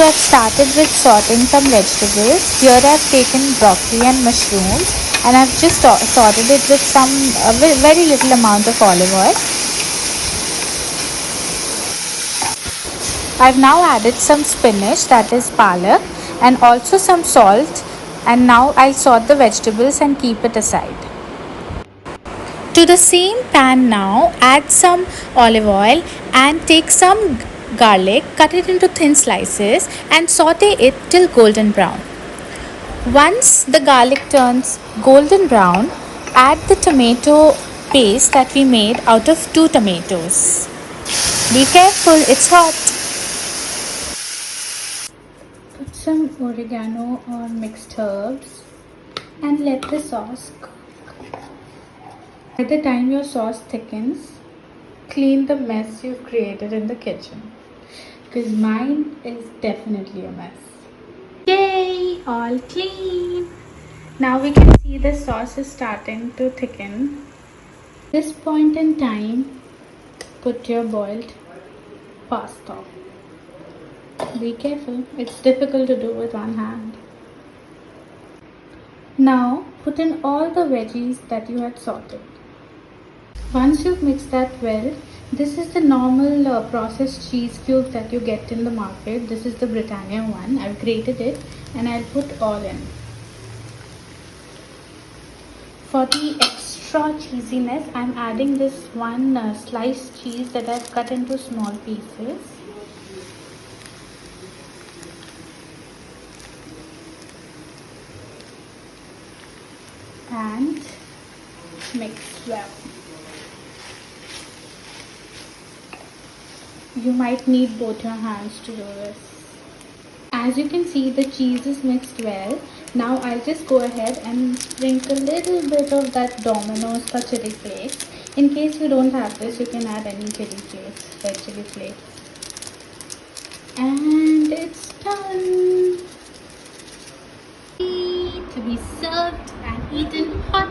I've started with sorting some vegetables. Here I've taken broccoli and mushrooms, and I've just sorted it with some very little amount of olive oil. I've now added some spinach, that is palak, and also some salt, and now I'll sort the vegetables and keep it aside. To the same pan now, add some olive oil and take some garlic, cut it into thin slices and saute it till golden brown. Once the garlic turns golden brown, add the tomato paste that we made out of 2 tomatoes. Be careful, it's hot. Put some oregano or mixed herbs and let the sauce cook. By the time your sauce thickens, clean the mess you've created in the kitchen, because mine is definitely a mess. Yay! All clean! Now we can see the sauce is starting to thicken. At this point in time, put your boiled pasta. Be careful, it's difficult to do with one hand. Now put in all the veggies that you had sauteed. Once you've mixed that well, this is the normal processed cheese cube that you get in the market. This is the Britannia one. I've grated it and I'll put all in. For the extra cheesiness, I'm adding this one sliced cheese that I've cut into small pieces. And mix well. You might need both your hands to do this. As you can see, the cheese is mixed well. Now I'll just go ahead and sprinkle a little bit of that Domino's chili flakes. In case you don't have this, you can add any chili flakes, red chili flakes. And it's done. To be served and eaten hot.